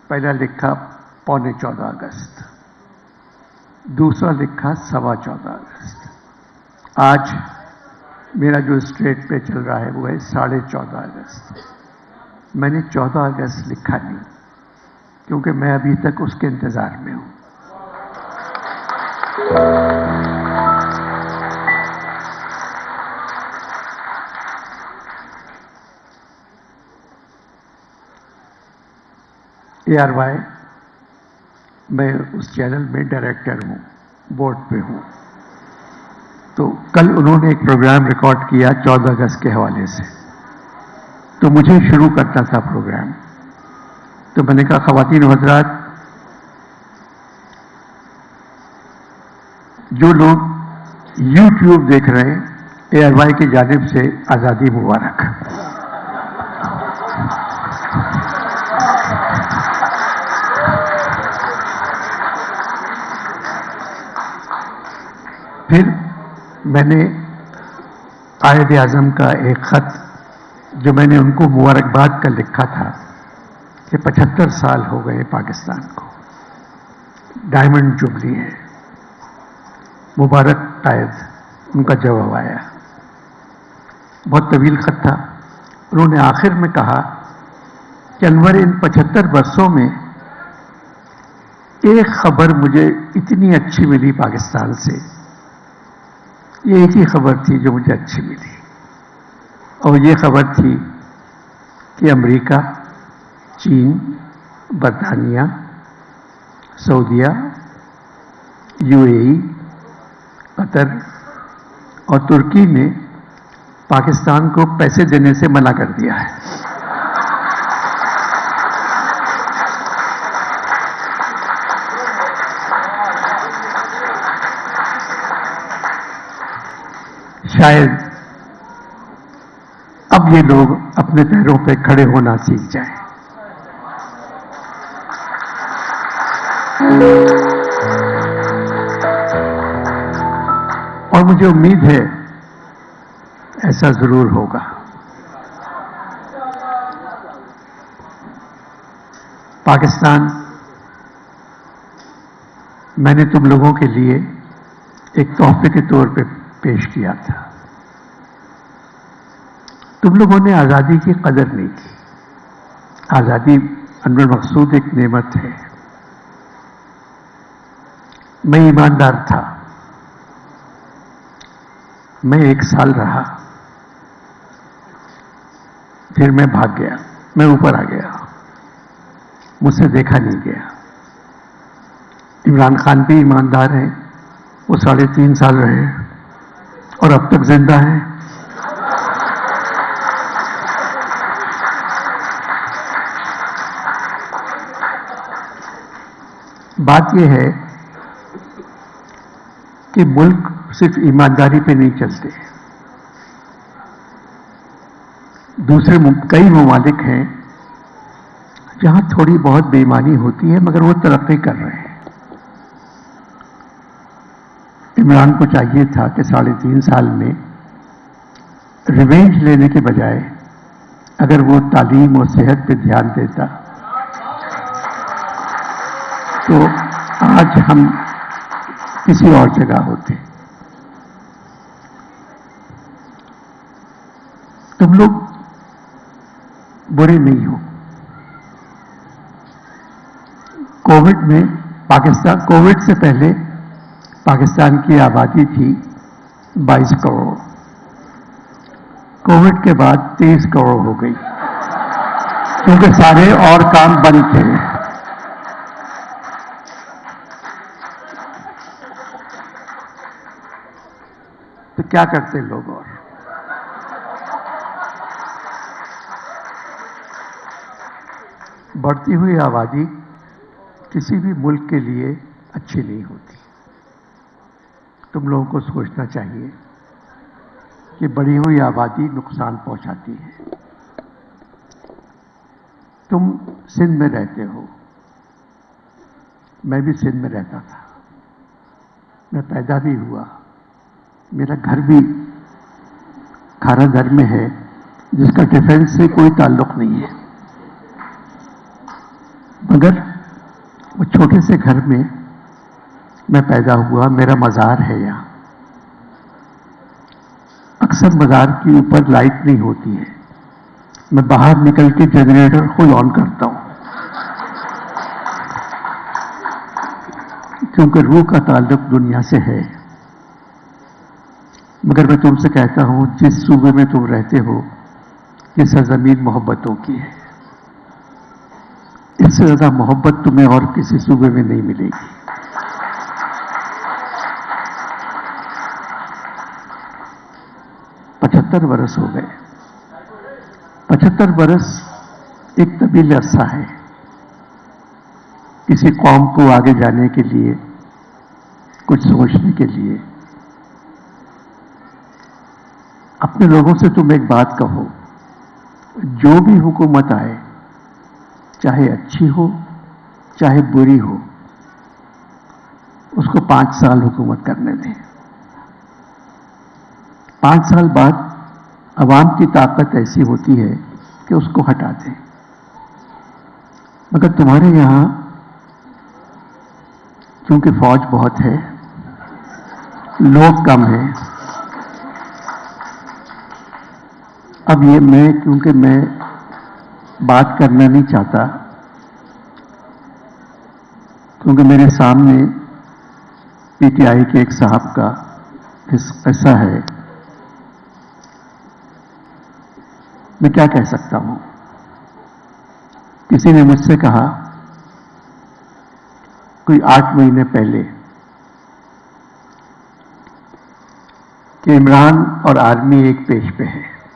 पहला लिखा 14.15 अगस्त, दूसरा लिखा 14.15 अगस्त। आज मेरा जो स्ट्रेट पे चल रहा है वो है 14.5 अगस्त। मैंने 14 अगस्त लिखा नहीं, क्योंकि मैं अभी तक उसके इंतजार में हूं। ARY, मैं उस चैनल में डायरेक्टर हूं, बोर्ड पे हूं। तो कल उन्होंने एक प्रोग्राम रिकॉर्ड किया 14 अगस्त के हवाले से, तो मुझे शुरू करना था प्रोग्राम। तो मैंने कहा, ख़वातीन व हज़रात, जो लोग YouTube देख रहे हैं, ARY की जानिब से आज़ादी मुबारक। फिर मैंने कायद आज़म का एक ख़त, जो मैंने उनको मुबारकबाद का लिखा था कि 75 साल हो गए पाकिस्तान को, डायमंड जुबली है, मुबारक कायद, उनका जवाब आया। बहुत तवील ख़त था। उन्होंने आखिर में कहा कि अनवर, इन 75 वर्षों में एक खबर मुझे इतनी अच्छी मिली पाकिस्तान से, ये एक ही खबर थी जो मुझे अच्छी मिली, और ये खबर थी कि अमेरिका, चीन, बरतानिया, सऊदीया, UAE, कतर और तुर्की ने पाकिस्तान को पैसे देने से मना कर दिया है। शायद अब ये लोग अपने पैरों पे खड़े होना सीख जाएं। और मुझे उम्मीद है ऐसा जरूर होगा। पाकिस्तान मैंने तुम लोगों के लिए एक तोहफे के तौर पे पेश किया था। तुम लोगों ने आज़ादी की कदर नहीं की। आज़ादी अनवर मकसूद एक नेमत है। मैं ईमानदार था। मैं 1 साल रहा, फिर मैं भाग गया, मैं ऊपर आ गया, मुझसे देखा नहीं गया। इमरान खान भी ईमानदार हैं, वो 3.5 साल रहे और अब तक जिंदा हैं। बात यह है कि मुल्क सिर्फ ईमानदारी पे नहीं चलते। दूसरे कई ममालिक हैं जहां थोड़ी बहुत बेईमानी होती है, मगर वो तरक्की कर रहे हैं। इमरान को चाहिए था कि 3.5 साल में रिवेंज लेने के बजाय अगर वो तालीम और सेहत पे ध्यान देता तो आज हम किसी और जगह होते। तुम लोग बुरे नहीं हो। कोविड में पाकिस्तान, कोविड से पहले पाकिस्तान की आबादी थी 22 करोड़। कोविड के बाद 23 करोड़ हो गई, क्योंकि सारे और काम बंद थे। तो क्या करते लोग? और बढ़ती हुई आबादी किसी भी मुल्क के लिए अच्छी नहीं होती। तुम लोगों को सोचना चाहिए कि बढ़ी हुई आबादी नुकसान पहुंचाती है। तुम सिंध में रहते हो, मैं भी सिंध में रहता था, मैं पैदा भी हुआ, मेरा घर भी खारा दर में है, जिसका डिफेंस से कोई ताल्लुक नहीं है। مگر وہ چھوٹے سے گھر میں میں پیدا ہوا، میرا مزار ہے یہاں. اکثر مزار کے اوپر لائٹ نہیں ہوتی ہے، میں باہر نکل کے جنریٹر خود آن کرتا ہوں، کیونکہ روح کا تعلق دنیا سے ہے. مگر میں تم سے کہتا ہوں، جس صوبے میں تم رہتے ہو یہ سرزمین محبتوں کی ہے. اس سے زیادہ محبت تمہیں اور کسی صوبے میں نہیں ملے گی. 75 برس ہو گئے. 75 برس ایک طویل عرصہ ہے کسی قوم کو آگے جانے کے لیے، کچھ سوچنے کے لیے. اپنے لوگوں سے تم ایک بات کہو، جو بھی حکومت آئے، چاہے اچھی ہو چاہے بری ہو، اس کو 5 سال حکومت کرنے دیں. 5 سال بعد عوام کی طاقت ایسی ہوتی ہے کہ اس کو ہٹا دیں. مگر تمہارے یہاں چونکہ فوج بہت ہے، لوگ کم ہیں. اب یہ کیونکہ میں بات کرنا نہیں چاہتا، کیونکہ میرے سامنے پی ٹی آئی کے ایک صاحب کا قصہ ہے. میں کیا کہہ سکتا ہوں؟ کسی نے مجھ سے کہا کوئی 8 مہینے پہلے کہ عمران اور آرمی ایک پیج پہ ہے.